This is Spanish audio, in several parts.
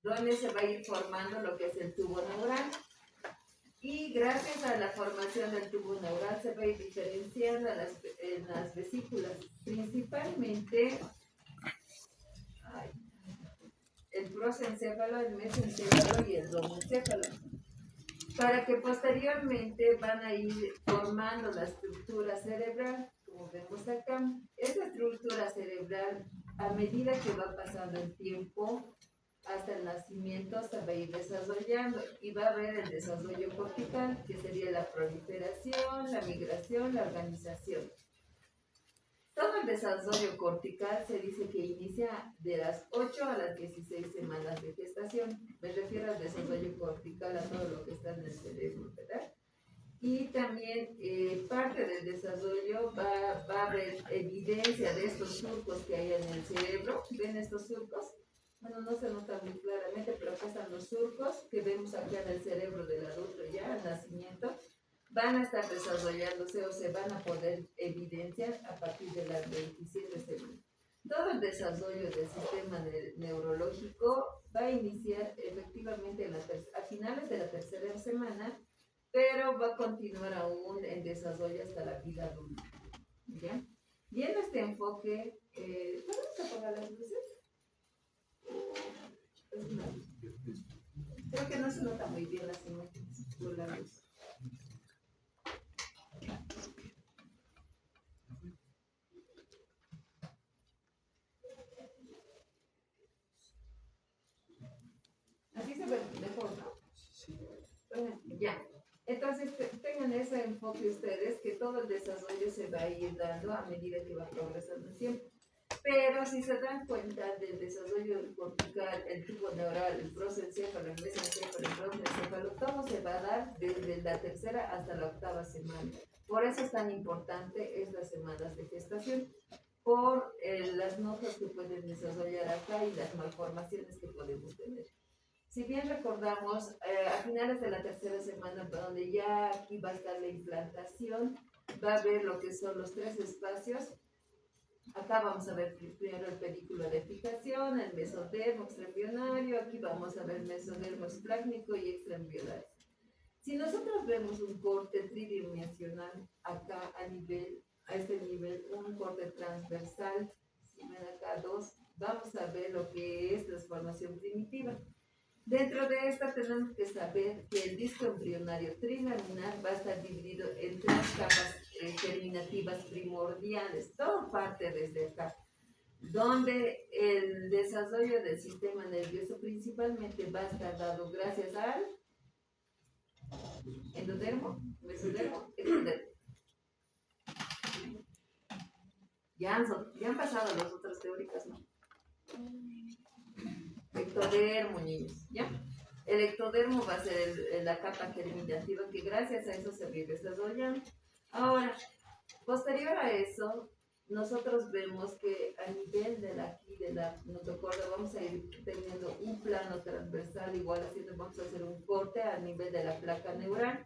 donde se va a ir formando lo que es el tubo neural. Y gracias a la formación del tubo neural se va a ir diferenciando en las vesículas, principalmente el prosencéfalo, el mesencéfalo y el domoencéfalo, para que posteriormente van a ir formando la estructura cerebral, como vemos acá. Esa estructura cerebral, a medida que va pasando el tiempo, hasta el nacimiento se va a ir desarrollando y va a haber el desarrollo cortical, que sería la proliferación, la migración, la organización. Todo el desarrollo cortical se dice que inicia de las 8 a las 16 semanas de gestación. Me refiero al desarrollo cortical, a todo lo que está en el cerebro, ¿verdad? Y también parte del desarrollo va a haber evidencia de estos surcos que hay en el cerebro. ¿Ven estos surcos? Bueno, no se nota muy claramente, pero acá están los surcos que vemos acá en el cerebro del adulto ya al nacimiento. Van a estar desarrollándose o se van a poder evidenciar a partir de las 27 semanas. Todo el desarrollo del sistema neurológico va a iniciar efectivamente a finales de la tercera semana, pero va a continuar aún en desarrollo hasta la vida adulta. ¿Ya? Viendo este enfoque, ¿podemos apagar las luces? Creo que no se nota muy bien las imágenes por la luz. Así se ve mejor, ¿no? Bueno, ya. Entonces, tengan ese enfoque ustedes, que todo el desarrollo se va a ir dando a medida que va progresando el tiempo. Pero si se dan cuenta del desarrollo cortical, el tubo neural, el prosencéfalo, el mesencéfalo, el domoencéfalo, todo se va a dar desde la tercera hasta la octava semana. Por eso es tan importante estas semanas de gestación, por las notas que pueden desarrollar acá y las malformaciones que podemos tener. Si bien recordamos, a finales de la tercera semana, donde ya aquí va a estar la implantación, va a haber lo que son los 3 espacios. Acá vamos a ver primero el pedículo de fijación, el mesodermo extraembrionario, aquí vamos a ver mesodermo esplácnico y extraembrionario. Si nosotros vemos un corte tridimensional acá a este nivel, un corte transversal, si ven acá 2, vamos a ver lo que es transformación primitiva. Dentro de esta tenemos que saber que el disco embrionario trilaminar va a estar dividido en 3 capas germinativas primordiales. Todo parte desde acá, donde el desarrollo del sistema nervioso principalmente va a estar dado gracias al endodermo, mesodermo, ectodermo. Ya han pasado las otras teóricas, ¿no? Ectodermo, niños, ¿ya? El ectodermo va a ser la capa germinativa que gracias a eso se va a ir desarrollando. Ahora, posterior a eso, nosotros vemos que a nivel de la notocorda vamos a ir teniendo un plano transversal, igual haciendo, vamos a hacer un corte a nivel de la placa neural.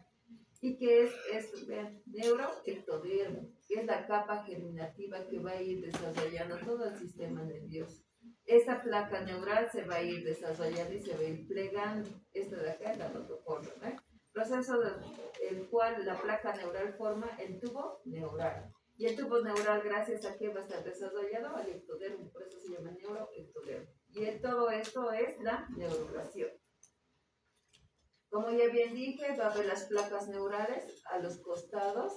¿Y qué es esto? Vean, neuroectodermo, que es la capa germinativa que va a ir desarrollando todo el sistema nervioso. Esa placa neural se va a ir desarrollando y se va a ir plegando. Esta de acá es la notocorda, ¿no? Proceso el cual la placa neural forma el tubo neural. Y el tubo neural, gracias a que va a estar desarrollado al ectodermo, por eso se llama neuroectodermo. Y todo esto es la neurulación. Como ya bien dije, va a haber las placas neurales a los costados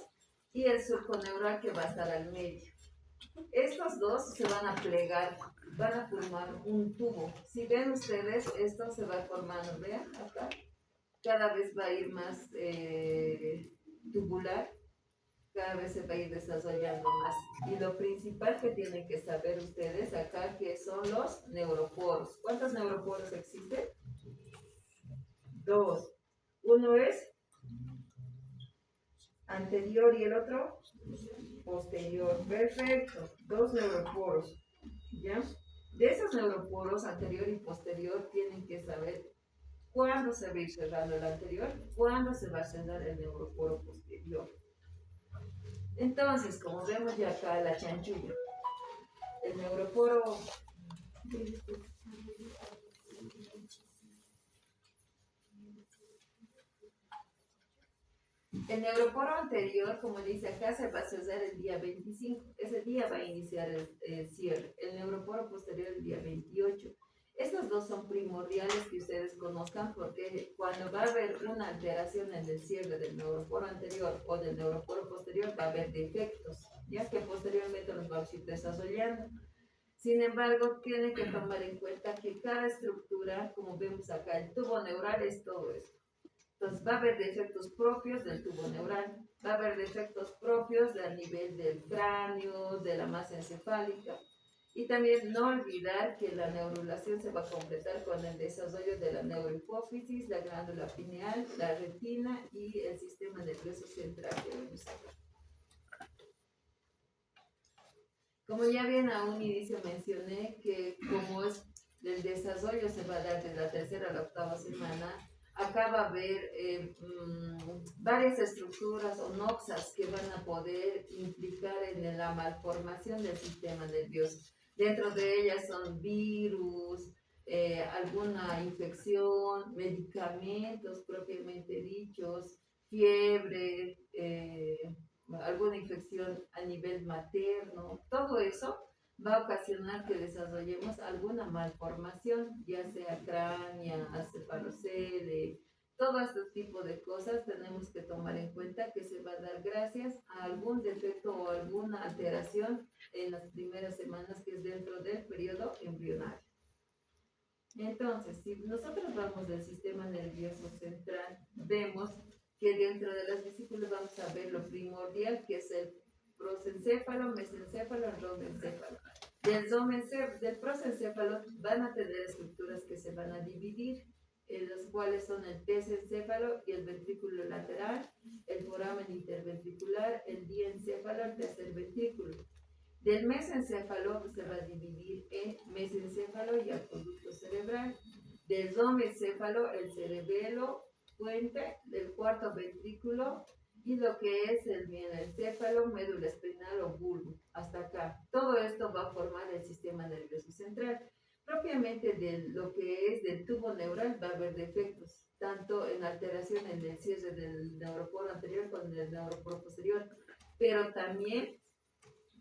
y el surco neural que va a estar al medio. Estos dos se van a plegar, van a formar un tubo. Si ven ustedes, esto se va formando, vean acá. Cada vez va a ir más tubular, cada vez se va a ir desarrollando más. Y lo principal que tienen que saber ustedes acá, que son los neuroporos. ¿Cuántos neuroporos existen? 2. Uno es anterior y el otro posterior. Perfecto. 2 neuroporos. ¿Ya? De esos neuroporos anterior y posterior tienen que saber cuándo se va a ir cerrando el anterior, cuándo se va a cerrar el neuroporo posterior. Entonces, como vemos ya acá la chanchulla, el neuroporo El neuroporo anterior, como dice acá, se va a cerrar el día 25. Ese día va a iniciar el cierre. El neuroporo posterior el día 28. Estos dos son primordiales que ustedes conozcan porque cuando va a haber una alteración en el cierre del neuroporo anterior o del neuroporo posterior va a haber defectos, ya que posteriormente los vamos a ir desarrollando. Sin embargo, tienen que tomar en cuenta que cada estructura, como vemos acá, el tubo neural es todo esto. Entonces va a haber defectos propios del tubo neural, va a haber defectos propios a nivel del cráneo, de la masa encefálica. Y también no olvidar que la neurulación se va a completar con el desarrollo de la neurohipófisis, la glándula pineal, la retina y el sistema nervioso central que vemos acá. Como ya bien a un inicio mencioné que como es el desarrollo se va a dar de la tercera a la octava semana, acá va a haber varias estructuras o noxas que van a poder implicar en la malformación del sistema nervioso. Dentro de ellas son virus, alguna infección, medicamentos propiamente dichos, fiebre, alguna infección a nivel materno, todo eso va a ocasionar que desarrollemos alguna malformación, ya sea cránea, cefalocele, todo este tipo de cosas tenemos que tomar en cuenta que se va a dar gracias a algún defecto o alguna alteración en las primeras semanas que es dentro del periodo embrionario. Entonces, si nosotros vamos del sistema nervioso central, vemos que dentro de las vesículas vamos a ver lo primordial que es el prosencéfalo, mesencéfalo, romencéfalo. Del prosencéfalo van a tener estructuras que se van a dividir, en las cuales son el tesencéfalo y el ventrículo lateral, el foramen interventricular, el diencéfalo, el tercer ventrículo. Del mesencéfalo se va a dividir en mesencéfalo y acueducto cerebral. Del domencéfalo, el cerebelo, puente, del cuarto ventrículo y lo que es el mielencéfalo, médula espinal o bulbo. Hasta acá. Todo esto va a formar el sistema nervioso central. Propiamente de lo que es del tubo neural va a haber defectos, tanto en alteración en el cierre del neuroporo anterior como en el neuroporo posterior, pero también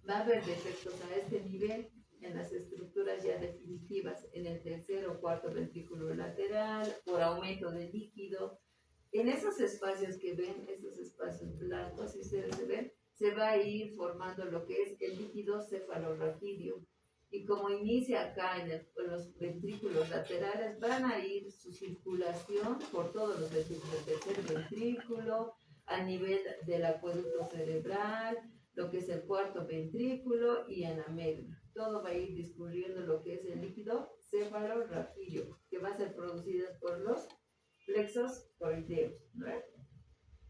va a haber defectos a este nivel en las estructuras ya definitivas, en el tercer o cuarto ventrículo lateral, por aumento de líquido. En esos espacios que ven, esos espacios blancos, si ustedes se ven, se va a ir formando lo que es el líquido cefalorraquídeo. Y como inicia acá en los ventrículos laterales, van a ir su circulación por todos los ventrículos, del tercer ventrículo, a nivel del acueducto cerebral, lo que es el cuarto ventrículo y en la médula. Todo va a ir discurriendo lo que es el líquido cefalorraquídeo, que va a ser producido por los plexos coroideos, ¿no?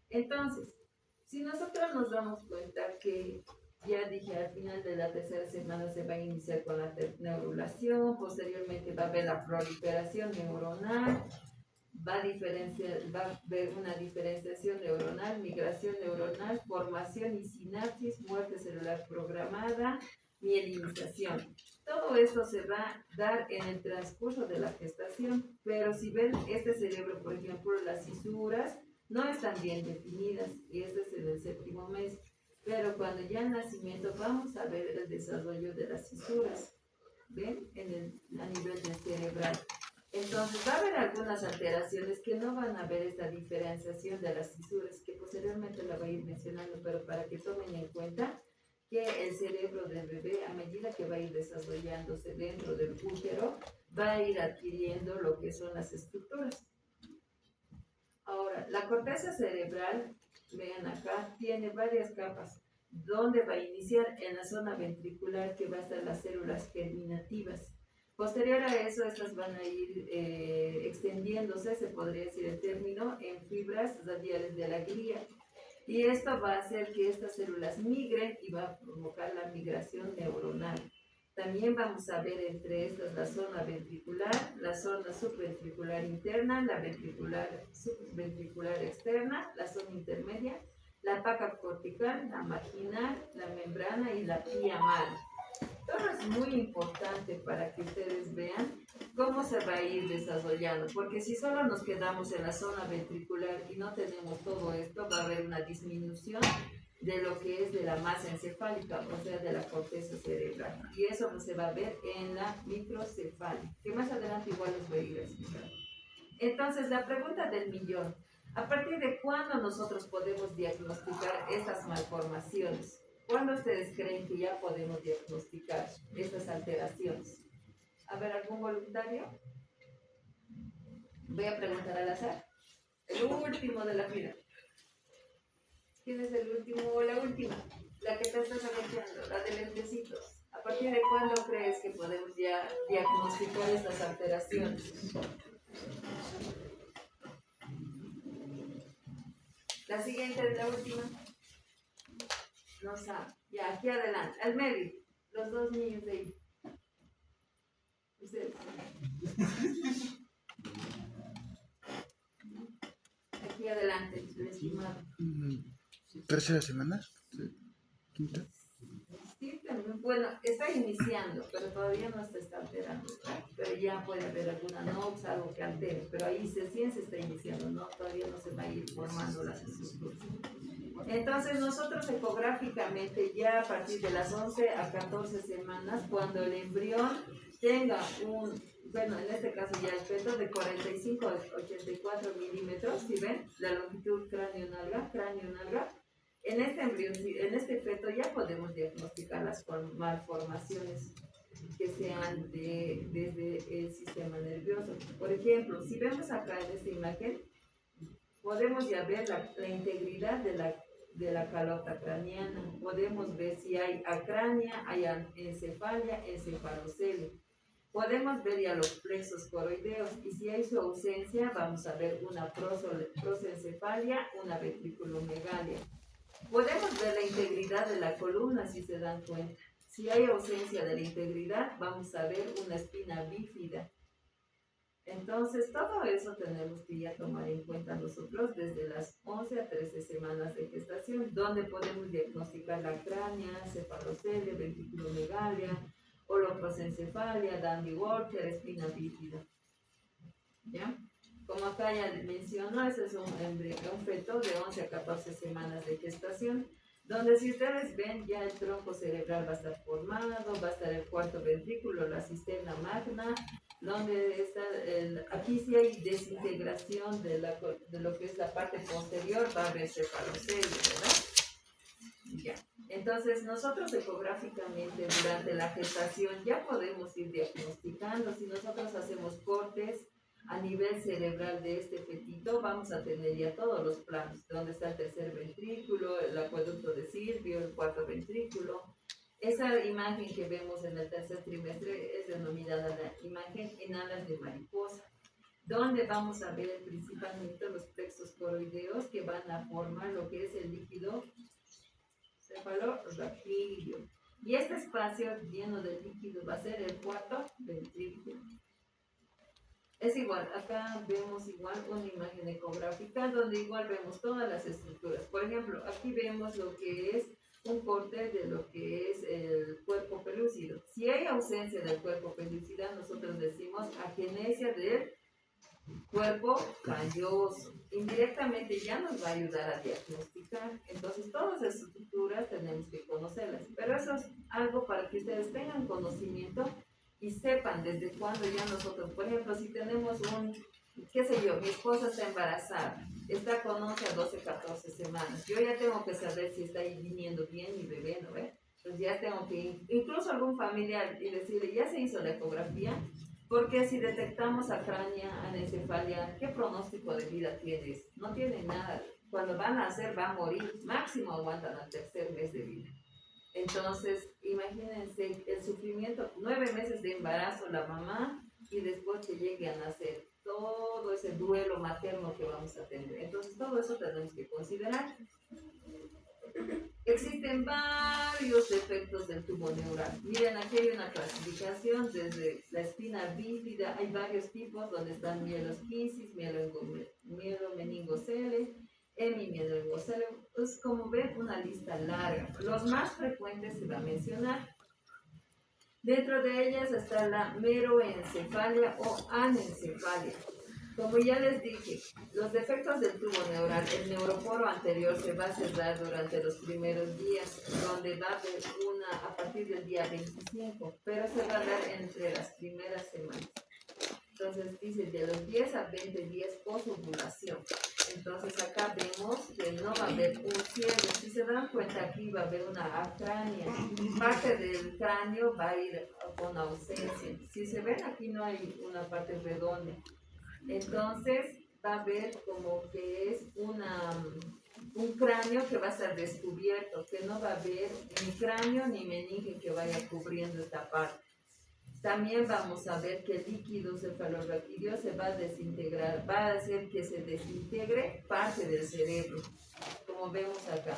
Entonces, si nosotros nos damos cuenta que ya dije al final de la tercera semana se va a iniciar con la neurulación, posteriormente va a haber la proliferación neuronal, va a haber una diferenciación neuronal, migración neuronal, formación y sinapsis, muerte celular programada, mielinización. Todo esto se va a dar en el transcurso de la gestación, pero si ven este cerebro, por ejemplo, las cisuras no están bien definidas y este es en el séptimo mes, pero cuando ya en nacimiento vamos a ver el desarrollo de las cisuras, ¿ven? A nivel del cerebral. Entonces va a haber algunas alteraciones que no van a ver esta diferenciación de las cisuras, que posteriormente la voy a ir mencionando, pero para que tomen en cuenta que el cerebro del bebé, a medida que va a ir desarrollándose dentro del útero, va a ir adquiriendo lo que son las estructuras. Ahora, la corteza cerebral, vean acá, tiene varias capas, donde va a iniciar en la zona ventricular, que va a estar las células germinativas. Posterior a eso, estas van a ir extendiéndose, se podría decir el término, en fibras radiales de la glía. Y esto va a hacer que estas células migren y va a provocar la migración neuronal. También vamos a ver entre estas la zona ventricular, la zona subventricular interna, la subventricular externa, la zona intermedia, la placa cortical, la marginal, la membrana y la pía madre. Todo es muy importante para que ustedes vean cómo se va a ir desarrollando, porque si solo nos quedamos en la zona ventricular y no tenemos todo esto, va a haber una disminución de lo que es de la masa encefálica, o sea, de la corteza cerebral. Y eso se va a ver en la microcefalia, que más adelante igual les voy a ir a explicar. Entonces, la pregunta del millón, ¿a partir de cuándo nosotros podemos diagnosticar estas malformaciones? ¿Cuándo ustedes creen que ya podemos diagnosticar estas alteraciones? A ver, ¿algún voluntario? Voy a preguntar al azar. El último de la fila. ¿Quién es el último o la última? La que te estás anunciando, la de lentecitos. ¿A partir de cuándo crees que podemos ya diagnosticar estas alteraciones? La siguiente es la última. No sabe. Ya, aquí adelante. Al medio. Los dos niños de ahí. Ustedes. Aquí adelante, el estimado. ¿Tercera semana? ¿Quinta? Sí, también, bueno, está iniciando, pero todavía no se está alterando, ¿verdad? Pero ya puede haber alguna nox, algo que altere, pero ahí se está iniciando, ¿no? Todavía no se va a ir formando las estructuras. Entonces, nosotros ecográficamente ya a partir de las 11 a 14 semanas, cuando el embrión tenga bueno, en este caso ya el feto de 45 a 84 milímetros, ¿sí ven? La longitud cráneo-nalga, en este embrión, en este feto ya podemos diagnosticar las malformaciones que sean desde el sistema nervioso. Por ejemplo, si vemos acá en esta imagen, podemos ya ver la integridad de la calota craneana. Podemos ver si hay acrania, hay encefalia, encefalocelia. Podemos ver ya los plexos coroideos y si hay su ausencia, vamos a ver una prosencefalia, una ventriculomegalia. Podemos ver la integridad de la columna si se dan cuenta. Si hay ausencia de la integridad, vamos a ver una espina bífida. Entonces, todo eso tenemos que ya tomar en cuenta nosotros desde las 11 a 13 semanas de gestación, donde podemos diagnosticar la cránea, cefalocelia, ventriculomegalia, holoprosencefalia, Dandy-Walker, espina bífida. ¿Ya? Como acá ya mencionó, ese es un feto de 11 a 14 semanas de gestación, donde si ustedes ven ya el tronco cerebral va a estar formado, va a estar el cuarto ventrículo, la cisterna magna, donde está aquí sí hay desintegración de lo que es la parte posterior, va a haber cefalocelia, ¿verdad? Ya. Entonces nosotros ecográficamente durante la gestación ya podemos ir diagnosticando. Si nosotros hacemos cortes a nivel cerebral de este fetito, vamos a tener ya todos los planos, donde está el tercer ventrículo, el acueducto de Silvio, el cuarto ventrículo. Esa imagen que vemos en el tercer trimestre es denominada la imagen en alas de mariposa, donde vamos a ver principalmente los plexos coroideos que van a formar lo que es el líquido cefalorraquídeo. Y este espacio lleno de líquido va a ser el cuarto ventrículo. Es igual, acá vemos igual una imagen ecográfica donde igual vemos todas las estructuras. Por ejemplo, aquí vemos lo que es un corte de lo que es el cuerpo pelúcido. Si hay ausencia del cuerpo pelúcido, nosotros decimos agenesia del cuerpo calloso. Indirectamente ya nos va a ayudar a diagnosticar. Entonces, todas las estructuras tenemos que conocerlas. Pero eso es algo para que ustedes tengan conocimiento y sepan desde cuándo ya nosotros, por ejemplo, si tenemos qué sé yo, mi esposa está embarazada, está con 11 a 12, 14 semanas, yo ya tengo que saber si está ahí viniendo bien mi bebé, ¿no ve? Entonces ya tengo que ir, incluso algún familiar, y decirle, ya se hizo la ecografía, porque si detectamos acrania, anencefalia, ¿qué pronóstico de vida tienes? No tiene nada. Cuando van a nacer, va a morir, máximo aguantan al tercer mes de vida. Entonces, imagínense el sufrimiento, 9 meses de embarazo la mamá y después que llegue a nacer, todo ese duelo materno que vamos a tener. Entonces, todo eso tenemos que considerar. Existen varios defectos del tubo neural. Miren, aquí hay una clasificación desde la espina bífida, hay varios tipos donde están mielosquisis, mielomeningocele, hemimeningocele. Es como ven una lista larga. Los más frecuentes se va a mencionar. Dentro de ellas está la meroencefalia o anencefalia. Como ya les dije, los defectos del tubo neural, el neuroporo anterior se va a cerrar durante los primeros días, donde va a haber una a partir del día 25, pero se va a dar entre las primeras semanas. Entonces dice de los 10 a 20 días posovulación. Entonces acá vemos que no va a haber un cierre. Si se dan cuenta, aquí va a haber una acrania. Parte del cráneo va a ir con ausencia. Si se ven, aquí no hay una parte redonda. Entonces va a haber como que es un cráneo que va a estar descubierto, que no va a haber ni cráneo ni meninge que vaya cubriendo esta parte. También vamos a ver que el líquido cefalorraquídeo se va a desintegrar, va a hacer que se desintegre parte del cerebro, como vemos acá.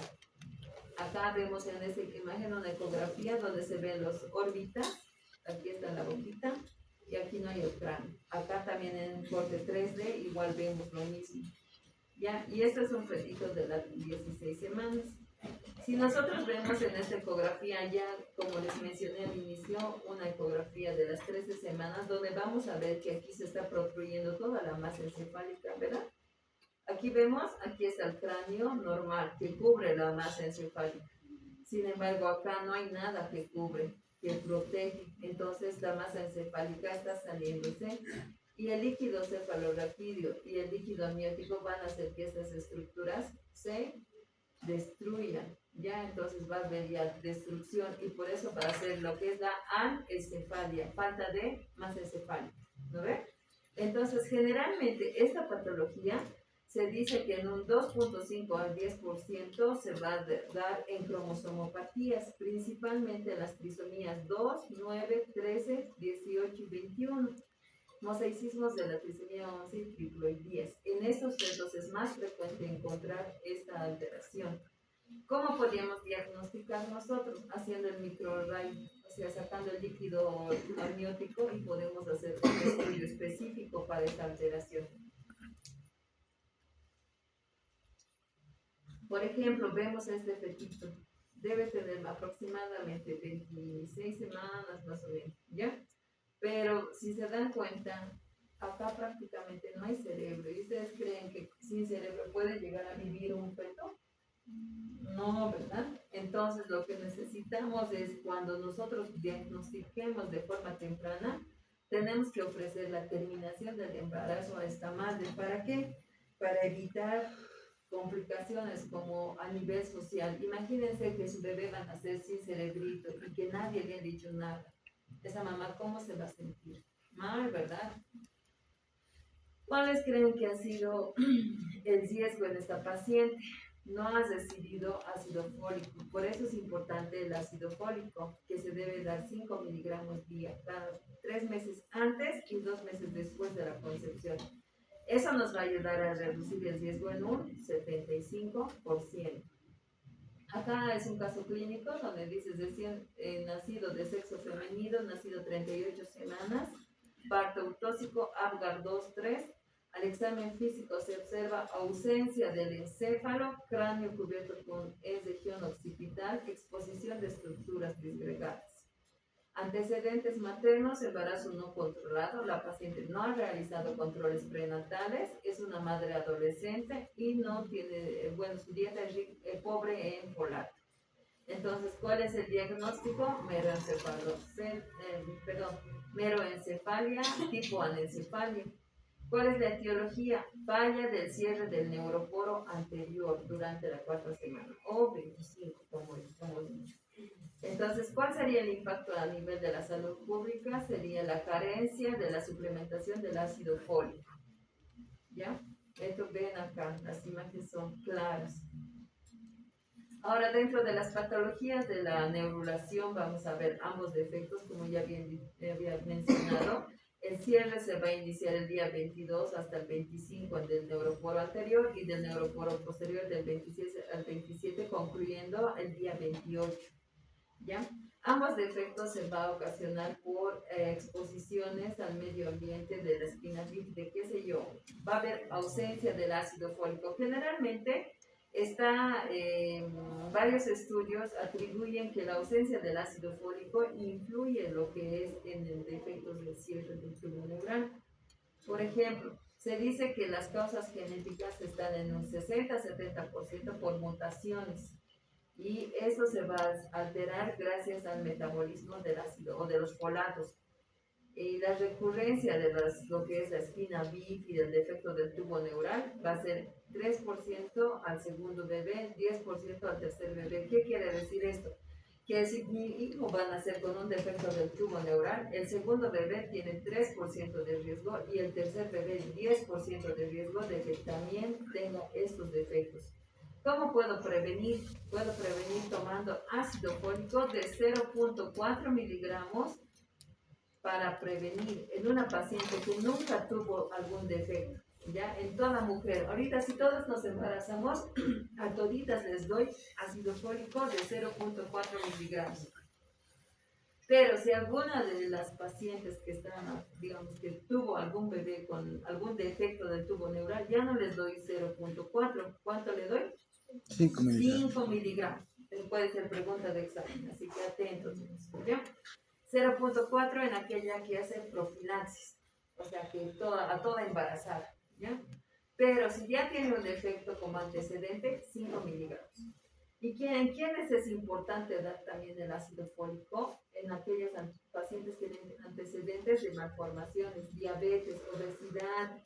Acá vemos en esta imagen una ecografía donde se ven los órbitas, aquí está la boquita, y aquí no hay el cráneo. Acá también en corte 3D igual vemos lo mismo. ¿Ya? Y este es un fetito de las 16 semanas. Si nosotros vemos en esta ecografía ya, como les mencioné al inicio, una ecografía de las 13 semanas, donde vamos a ver que aquí se está protruiendo toda la masa encefálica, ¿verdad? Aquí vemos, aquí está el cráneo normal, que cubre la masa encefálica. Sin embargo, acá no hay nada que cubre, que protege. Entonces la masa encefálica está saliéndose y el líquido cefalorraquídeo y el líquido amniótico van a hacer que estas estructuras se destruyan. Ya entonces va a haber ya destrucción y por eso va a ser lo que es la anencefalia, falta de masa encefálica. ¿No ve? Entonces generalmente esta patología se dice que en un 2.5 al 10% se va a dar en cromosomopatías, principalmente en las trisomías 2, 9, 13, 18 y 21. Mosaicismos de la trisomía 11 y triploidías. En estos fetos es más frecuente encontrar esta alteración. ¿Cómo podríamos diagnosticar nosotros? Haciendo el microarray, o sea, sacando el líquido amniótico y podemos hacer un estudio específico para esta alteración. Por ejemplo, vemos este fetito. Debe tener aproximadamente 26 semanas más o menos, ¿ya? Pero si se dan cuenta, acá prácticamente no hay cerebro. ¿Y ustedes creen que sin cerebro puede llegar a vivir un feto? No, ¿verdad? Entonces lo que necesitamos es cuando nosotros diagnostiquemos de forma temprana, tenemos que ofrecer la terminación del embarazo a esta madre. ¿Para qué? Para evitar complicaciones como a nivel social. Imagínense que su bebé va a nacer sin cerebrito y que nadie le ha dicho nada. Esa mamá, ¿cómo se va a sentir? Mal, ¿verdad? ¿Cuáles creen que ha sido el riesgo en esta paciente? No ha recibido ácido fólico. Por eso es importante el ácido fólico, que se debe dar 5 miligramos día, cada 3 meses antes y 2 meses después de la concepción. Eso nos va a ayudar a reducir el riesgo en un 75%. Acá es un caso clínico donde dices recién nacido de sexo femenino, nacido 38 semanas, parto autóxico, Apgar 2-3. Al examen físico se observa ausencia del encéfalo, cráneo cubierto con región occipital, exposición de estructuras disgregadas. Antecedentes maternos, embarazo no controlado, la paciente no ha realizado controles prenatales, es una madre adolescente y no tiene, bueno, su dieta es pobre en folato. Entonces, ¿cuál es el diagnóstico? Meroencefalia tipo anencefalia. ¿Cuál es la etiología? Falla del cierre del neuroporo anterior durante la 4ª semana o 25, como hemos dicho. Entonces, ¿cuál sería el impacto a nivel de la salud pública? Sería la carencia de la suplementación del ácido fólico. ¿Ya? Esto ven acá, las imágenes son claras. Ahora, dentro de las patologías de la neurulación, vamos a ver ambos defectos, como ya había mencionado. El cierre se va a iniciar el día 22 hasta el 25 del neuroporo anterior y del neuroporo posterior del 26 al 27, concluyendo el día 28. ¿Ya? Ambos defectos se va a ocasionar por exposiciones al medio ambiente de la espina bífida, qué sé yo. Va a haber ausencia del ácido fólico. Generalmente Varios estudios atribuyen que la ausencia del ácido fólico influye en lo que es en el defecto del cierre del tubo neural. Por ejemplo, se dice que las causas genéticas están en un 60-70% por mutaciones y eso se va a alterar gracias al metabolismo del ácido o de los folatos. Y la recurrencia de lo que es la espina bífida, el defecto del tubo neural, va a ser 3% al segundo bebé, 10% al tercer bebé. ¿Qué quiere decir esto? Que si mi hijo va a nacer con un defecto del tubo neural, el segundo bebé tiene 3% de riesgo y el tercer bebé 10% de riesgo de que también tenga estos defectos. ¿Cómo puedo prevenir? Puedo prevenir tomando ácido fólico de 0.4 miligramos para prevenir en una paciente que nunca tuvo algún defecto, ¿ya? En toda mujer. Ahorita si todos nos embarazamos, a toditas les doy ácido fólico de 0.4 miligramos. Pero si alguna de las pacientes que están, digamos, que tuvo algún bebé con algún defecto del tubo neural, ya no les doy 0.4. ¿Cuánto le doy? 5 miligramos. 5 miligramos. Puede ser pregunta de examen, así que atentos, ¿ya? 0.4 en aquella que hace profilaxis, o sea que a toda embarazada, ¿ya? Pero si ya tiene un defecto como antecedente, 5 miligramos. ¿Y en quiénes es importante dar también el ácido fólico? En aquellos pacientes que tienen antecedentes de malformaciones, diabetes, obesidad.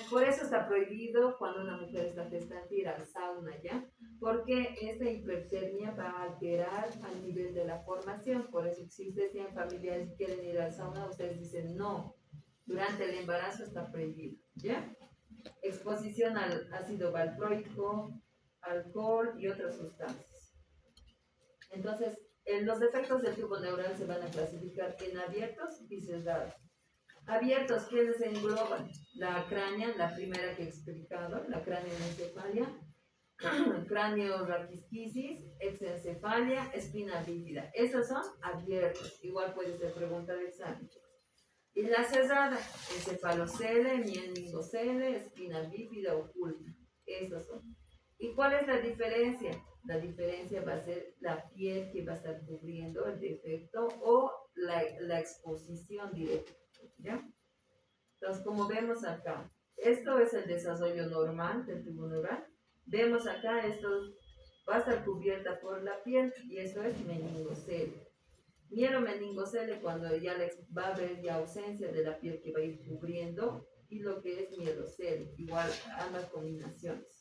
Por eso está prohibido cuando una mujer está gestante ir al sauna, ¿ya? Porque esta hipertermia va a alterar al nivel de la formación. Por eso, si ustedes tienen familiares y quieren ir al sauna, ustedes dicen no. Durante el embarazo está prohibido, ¿ya? Exposición al ácido valproico, alcohol y otras sustancias. Entonces, los defectos del tubo neural se van a clasificar en abiertos y cerrados. Abiertos, ¿quiénes se engloban? La cránea, la primera que he explicado, la craneoencefalia, cráneo raquisquisis, exencefalia, espina bífida. Esos son abiertos. Igual puede ser pregunta de examen. Y la cerrada, encefalocele, meningocele, espina bífida oculta. Esos son. ¿Y cuál es la diferencia? La diferencia va a ser la piel que va a estar cubriendo el defecto o la exposición directa, ¿ya? Entonces, como vemos acá, esto es el desarrollo normal del tubo neural. Vemos acá, esto va a estar cubierta por la piel y eso es meningocele. Mielomeningocele cuando ya va a haber ya ausencia de la piel que va a ir cubriendo y lo que es mielocele, igual ambas combinaciones.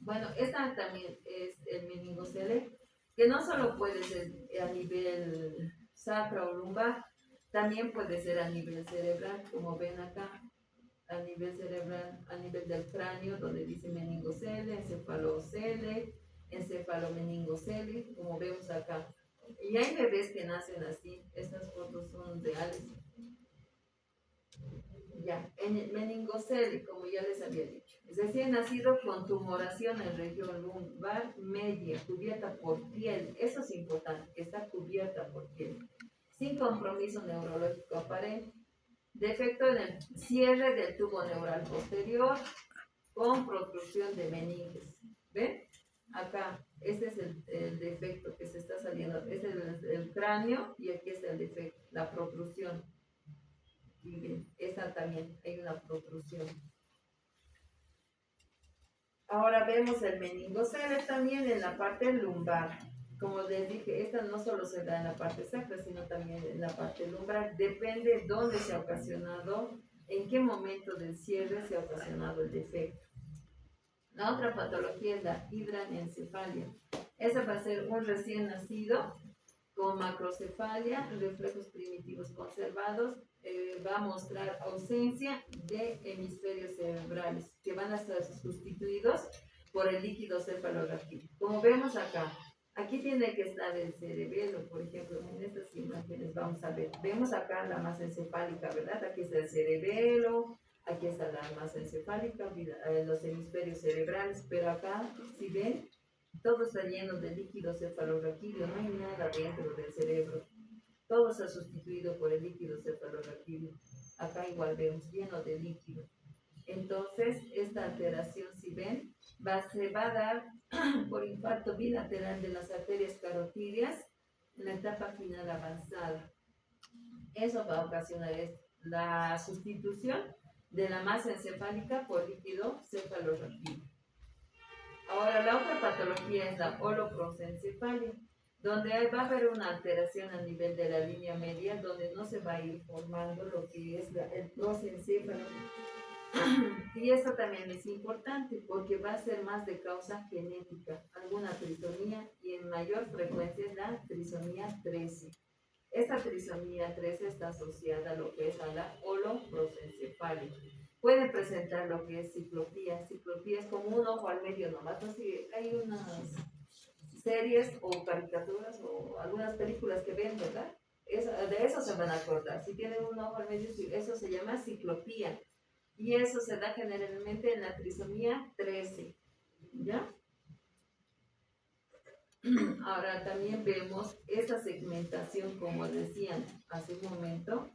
Bueno, esta también es el meningocele, que no solo puede ser a nivel sacro o lumbar, también puede ser a nivel cerebral, como ven acá, a nivel cerebral, a nivel del cráneo, donde dice meningocele, encefalocele, encefalomeningocele, como vemos acá. Y hay bebés que nacen así, estas fotos son reales. Ya, en el meningocele, como ya les había dicho, es decir, nacido con tumoración en región lumbar media, cubierta por piel, eso es importante, que está cubierta por piel, sin compromiso neurológico aparente, defecto en el cierre del tubo neural posterior, con protrusión de meninges, ¿ven? Acá, este es el defecto que se está saliendo, este es el cráneo y aquí está el defecto, la protrusión. Y bien, esta también hay una protrusión. Ahora vemos el meningocele también en la parte lumbar. Como les dije, esta no solo se da en la parte sacra, sino también en la parte lumbar. Depende dónde se ha ocasionado, en qué momento del cierre se ha ocasionado el defecto. La otra patología es la hidranencefalia. Esa va a ser un recién nacido con macrocefalia, reflejos primitivos conservados, va a mostrar ausencia de hemisferios cerebrales que van a ser sustituidos por el líquido cefalorraquídeo. Como vemos acá, aquí tiene que estar el cerebelo, por ejemplo, en estas imágenes vamos a ver, vemos acá la masa encefálica, ¿verdad? Aquí está el cerebelo, aquí está la masa encefálica, los hemisferios cerebrales, pero acá, si ven, todo está lleno de líquido cefalorraquídeo, no hay nada dentro del cerebro. Todo se ha sustituido por el líquido cefalorraquídeo. Acá igual vemos lleno de líquido. Entonces, esta alteración, si ven, se va a dar por infarto bilateral de las arterias carotídeas en la etapa final avanzada. Eso va a ocasionar la sustitución de la masa encefálica por líquido cefalorraquídeo. Ahora, la otra patología es la holoprosencefalia, donde va a haber una alteración a nivel de la línea media, donde no se va a ir formando lo que es el prosencéfalo. Y esto también es importante porque va a ser más de causa genética, alguna trisomía, y en mayor frecuencia es la trisomía 13. Esta trisomía 13 está asociada a lo que es a la holoprosencefalia. Puede presentar lo que es ciclopía. Ciclopía es como un ojo al medio nomás. Así, hay unas series o caricaturas o algunas películas que ven, ¿verdad? De eso se van a acordar. Si tienen un ojo al medio, eso se llama ciclopía. Y eso se da generalmente en la trisomía 13. ¿Ya? Ahora también vemos esta segmentación, como decían hace un momento,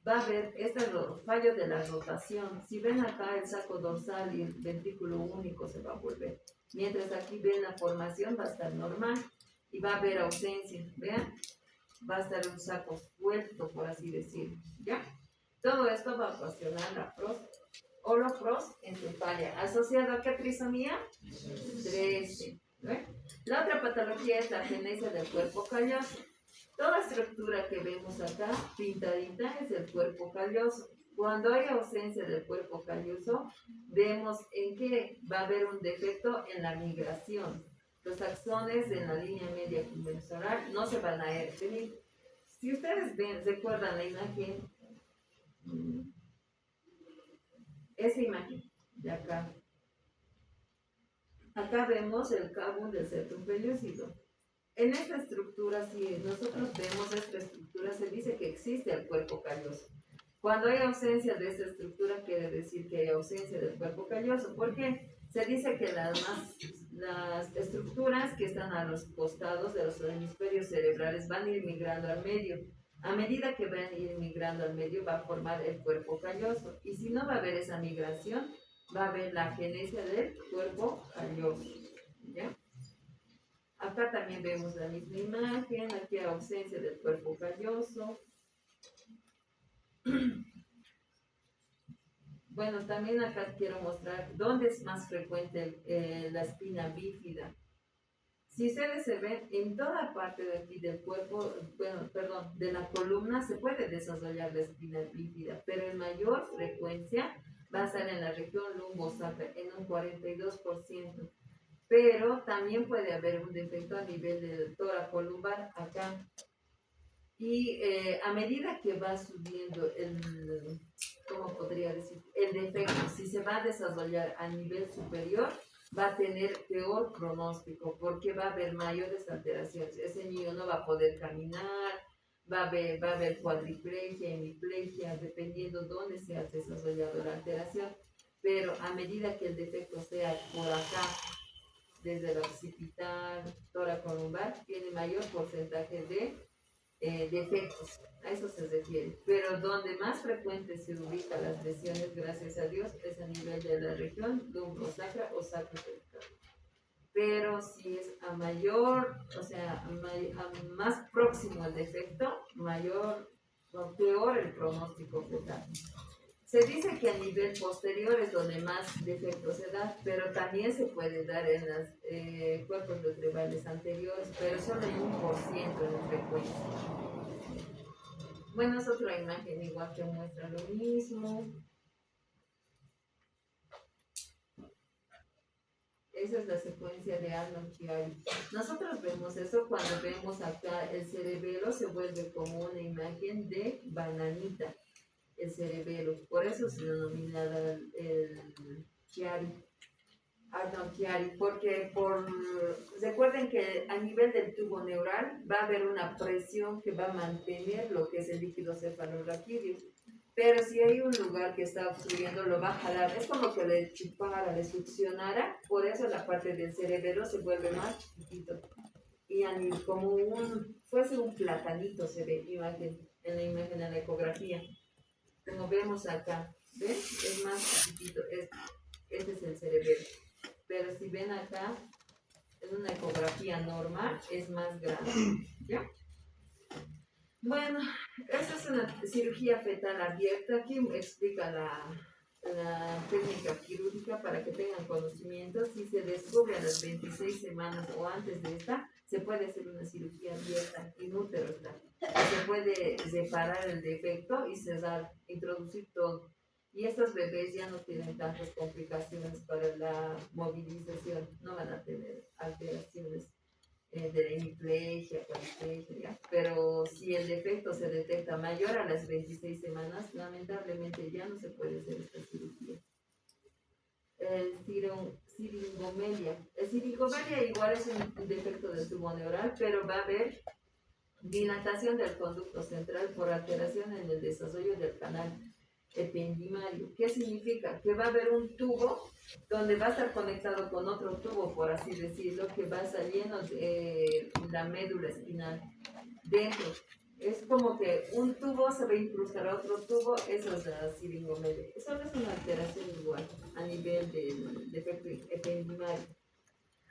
va a haber este fallo de la rotación. Si ven acá el saco dorsal y el ventrículo único se va a volver. Mientras aquí ven la formación va a estar normal y va a haber ausencia. Vean, va a estar un saco suelto, por así decirlo. ¿Ya? Todo esto va a ocasionar la holoprosencefalia. ¿Asociado a qué trisomía? 13. ¿Ve? La otra patología es la agenesia del cuerpo calloso. Toda estructura que vemos acá pintadita es el cuerpo calloso. Cuando hay ausencia del cuerpo calloso, vemos en que va a haber un defecto en la migración. Los axones en la línea media convencional no se van a definir. Si ustedes ven, recuerdan la imagen, esa imagen de acá. Acá vemos el cabo del septum pelúcido. En esta estructura, si nosotros vemos esta estructura, se dice que existe el cuerpo calloso. Cuando hay ausencia de esta estructura, quiere decir que hay ausencia del cuerpo calloso. ¿Por qué? Se dice que las estructuras que están a los costados de los hemisferios cerebrales van a ir migrando al medio. A medida que van a ir migrando al medio, va a formar el cuerpo calloso. Y si no va a haber esa migración, va a haber la agenesia del cuerpo calloso. ¿Ya? Acá también vemos la misma imagen, aquí hay ausencia del cuerpo calloso. Bueno, también acá quiero mostrar dónde es más frecuente la espina bífida. Si ustedes se ven, en toda parte de aquí del cuerpo, de la columna se puede desarrollar la espina bífida, pero en mayor frecuencia va a estar en la región lumbosacra, en un 42%. Pero también puede haber un defecto a nivel del tórax lumbar acá. Y a medida que va subiendo ¿cómo podría decir? El defecto, si se va a desarrollar a nivel superior, va a tener peor pronóstico porque va a haber mayores alteraciones. Ese niño no va a poder caminar, va a haber cuadriplegia, hemiplegia, dependiendo dónde se ha desarrollado la alteración. Pero a medida que el defecto sea por acá, desde el occipital, tórax lumbar, tiene mayor porcentaje de defectos. A eso se refiere. Pero donde más frecuente se ubican las lesiones, gracias a Dios, es a nivel de la región lumbosacra o sacrocervical. Pero si es a mayor, o sea, a más próximo el defecto, peor el pronóstico fetal. Se dice que a nivel posterior es donde más defectos se da, pero también se puede dar en los cuerpos vertebrales anteriores, pero solo en 1% de frecuencia. Bueno, es otra imagen igual que muestra lo mismo. Esa es la secuencia de Arnold-Chiari. Nosotros vemos eso cuando vemos acá el cerebelo se vuelve como una imagen de bananita. El cerebelo, por eso se denomina el Chiari, Arnold Chiari, porque recuerden que a nivel del tubo neural va a haber una presión que va a mantener lo que es el líquido cefalorraquídeo, pero si hay un lugar que está obstruyendo lo va a jalar, es como que le chupara, le succionara, por eso la parte del cerebelo se vuelve más chiquito y como fuese un platanito se ve en la imagen de la ecografía. Como vemos acá, ¿ven? Es más chiquitito, este es el cerebelo. Pero si ven acá, en una ecografía normal, es más grande, ¿ya? Bueno, esta es una cirugía fetal abierta. Aquí explica la técnica quirúrgica para que tengan conocimiento. Si se descubre a las 26 semanas o antes de esta, se puede hacer una cirugía abierta, inútero está. Se puede separar el defecto y cerrar, introducir todo. Y estos bebés ya no tienen tantas complicaciones para la movilización, no van a tener alteraciones de la hemiplegia, cuadriplegia, ¿ya? Pero si el defecto se detecta mayor a las 26 semanas, lamentablemente ya no se puede hacer esta cirugía. El siringomelia. El siringomelia igual es un defecto del tubo neural, pero va a haber dilatación del conducto central por alteración en el desarrollo del canal ependimario. ¿Qué significa? Que va a haber un tubo donde va a estar conectado con otro tubo, por así decirlo, que va a estar lleno de la médula espinal dentro. Es como que un tubo se va a incrustar a otro tubo, eso es la siringomelia. Eso no es una alteración igual a nivel del defecto ependimario.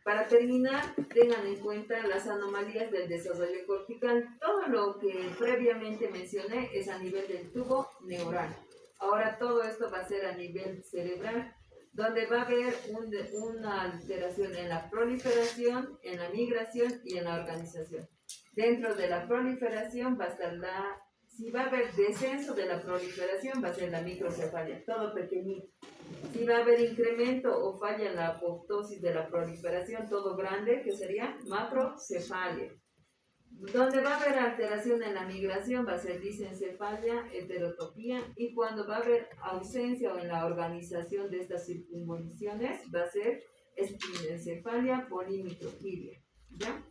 Para terminar, tengan en cuenta las anomalías del desarrollo cortical. Todo lo que previamente mencioné es a nivel del tubo neural. Ahora todo esto va a ser a nivel cerebral, donde va a haber una alteración en la proliferación, en la migración y en la organización. Dentro de la proliferación va a estar si va a haber descenso de la proliferación, va a ser la microcefalia, todo pequeñito. Si va a haber incremento o falla en la apoptosis de la proliferación, todo grande, que sería macrocefalia. Donde va a haber alteración en la migración va a ser disencefalia, heterotopía, y cuando va a haber ausencia o en la organización de estas circunvoluciones va a ser espinencefalia, polimicrofilia, ¿ya?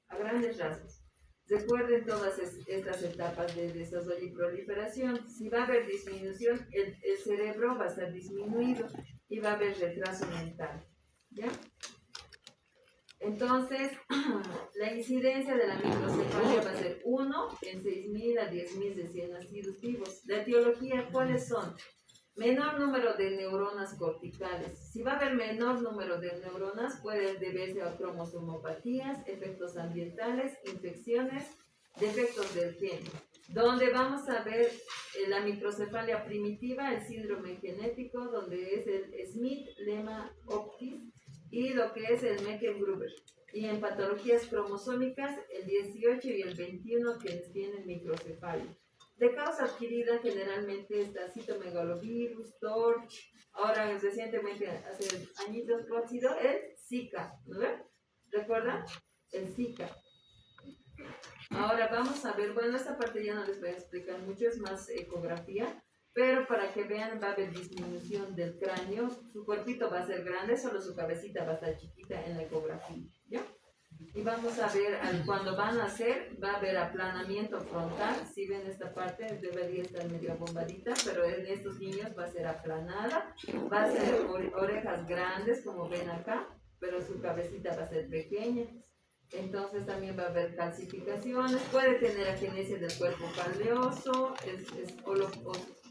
A grandes rasgos. Recuerden todas estas etapas de desarrollo y proliferación. Si va a haber disminución, el cerebro va a estar disminuido y va a haber retraso mental, ¿ya? Entonces, la incidencia de la microcefalia va a ser 1 en 6.000 a 10.000 recién nacidos vivos. La etiología, ¿cuáles son? Menor número de neuronas corticales. Si va a haber menor número de neuronas, puede deberse a cromosomopatías, efectos ambientales, infecciones, defectos del gen. Donde vamos a ver la primitiva, el síndrome genético, donde es el Smith-Lemma-Optis, y lo que es el Mecklen-Gruber. Y en patologías cromosómicas, el 18 y el 21 quienes tienen microcefalia. De causa adquirida generalmente está citomegalovirus, TORCH, ahora recientemente, hace añitos, ¿cuál ha sido? El Zika, ¿no ven? ¿Recuerdan? El Zika. Ahora vamos a ver, bueno, esta parte ya no les voy a explicar mucho, es más ecografía, pero para que vean va a haber disminución del cráneo, su cuerpito va a ser grande, solo su cabecita va a estar chiquita en la ecografía, ¿ya? Y vamos a ver, cuando van a hacer, va a haber aplanamiento frontal. Si ven esta parte, debería estar medio bombadita, pero en estos niños va a ser aplanada. Va a ser orejas grandes, como ven acá, pero su cabecita va a ser pequeña. Entonces también va a haber calcificaciones. Puede tener agenesia del cuerpo caldeoso, es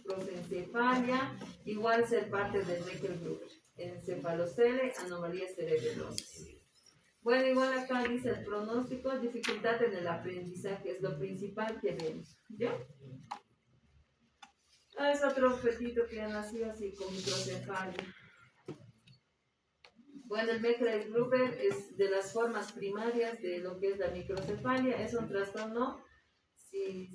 prosencefalia, igual ser parte del Mecklen-Gruber. Encefalocele, anomalías cerebelosas. Bueno, igual acá dice el pronóstico, dificultad en el aprendizaje, es lo principal que vemos, ¿ya? Es otro fetito que ha nacido así con microcefalia. Bueno, el Mecklen-Gruber es de las formas primarias de lo que es la microcefalia, es un trastorno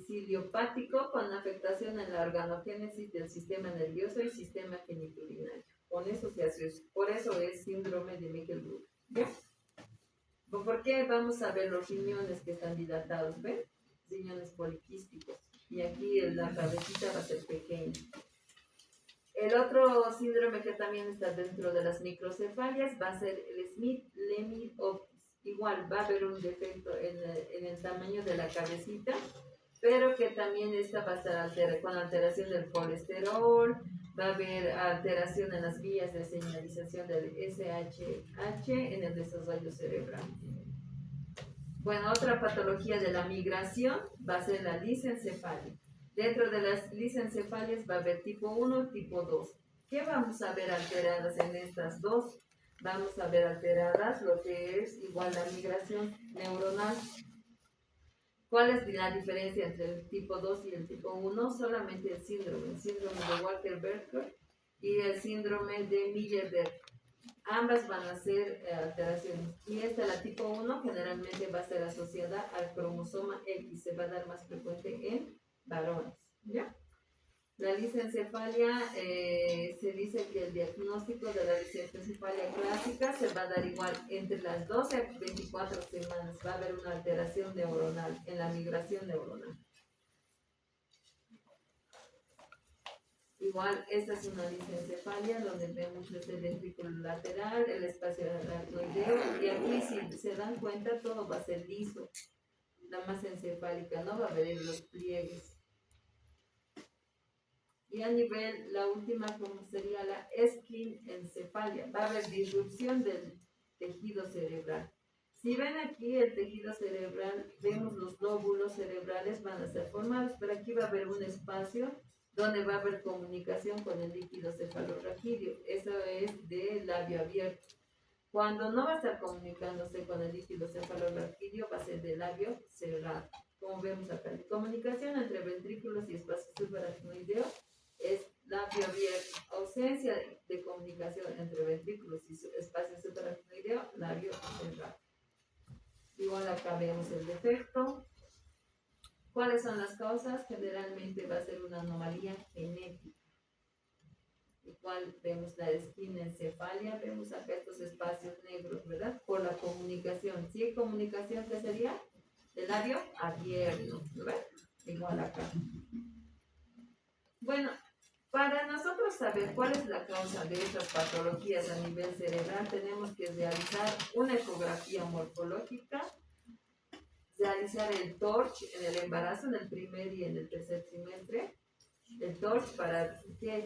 ciliopático con afectación en la organogénesis del sistema nervioso y sistema genitourinario. Con eso se asocia, por eso es síndrome de Mecklen-Gruber, ¿ya? ¿Por qué? Vamos a ver los riñones que están dilatados, ¿ven? Riñones poliquísticos. Y aquí la cabecita va a ser pequeña. El otro síndrome que también está dentro de las microcefalias va a ser el Smith-Lemma-Optis. Igual va a haber un defecto en el tamaño de la cabecita, pero que también esta va a estar con alteración del colesterol, va a haber alteración en las vías de señalización del SHH en el desarrollo cerebral. Bueno, otra patología de la migración va a ser la lisencefalia. Dentro de las lisencefalias va a haber tipo 1 y tipo 2. ¿Qué vamos a ver alteradas en estas dos? vamos a ver alteradas lo que es igual la migración neuronal. ¿Cuál es la diferencia entre el tipo 2 y el tipo 1? Solamente el síndrome de Walker-Becker y el síndrome de Miller-Berg. Ambas van a ser alteraciones. Y esta, la tipo 1, generalmente va a ser asociada al cromosoma X. Se va a dar más frecuente en varones. ¿Ya? La lisencefalia, se dice que el diagnóstico de la lisencefalia clásica se va a dar igual entre las 12 a 24 semanas. Va a haber una alteración neuronal en la migración neuronal. Igual, esta es una lisencefalia donde vemos el ventrículo lateral, el espacio aracnoideo, y aquí, si se dan cuenta, todo va a ser liso. La masa encefálica no va a haber los pliegues. Y a nivel, la última, como sería la esquinencefalia, va a haber disrupción del tejido cerebral. Si ven aquí el tejido cerebral, vemos los lóbulos cerebrales van a ser formados, pero aquí va a haber un espacio donde va a haber comunicación con el líquido cefalorraquídeo. Eso es de labio abierto. Cuando no va a estar comunicándose con el líquido cefalorraquídeo, va a ser de labio cerrado. Como vemos acá, la comunicación entre ventrículos y espacio subaracnoideo es labio abierto. Ausencia de comunicación entre ventrículos y espacio subaracnoideo, labio cerrado. Igual acá vemos el defecto. ¿Cuáles son las causas? Generalmente va a ser una anomalía genética. Igual vemos la esquinencefalia, vemos acá estos espacios negros, ¿verdad? Por la comunicación. Si hay comunicación, ¿qué sería? De labio abierto, ¿verdad? Igual acá. Bueno, para nosotros saber cuál es la causa de estas patologías a nivel cerebral, tenemos que realizar una ecografía morfológica, realizar el TORCH en el embarazo, en el primer y en el tercer trimestre. El TORCH para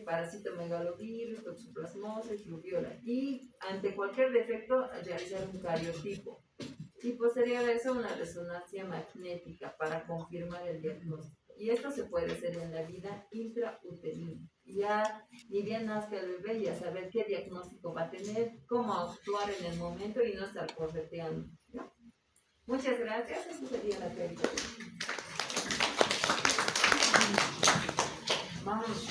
parasitomegalovirus, toxoplasmosis, rubiola. Y ante cualquier defecto, realizar un cariotipo. Y posterior a eso, una resonancia magnética para confirmar el diagnóstico. Y esto se puede hacer en la vida intrauterina. Ya, ni bien nazca el bebé, ya saber qué diagnóstico va a tener, cómo actuar en el momento y no estar correteando, ¿no? Muchas gracias. Esa sería la actividad. Vamos.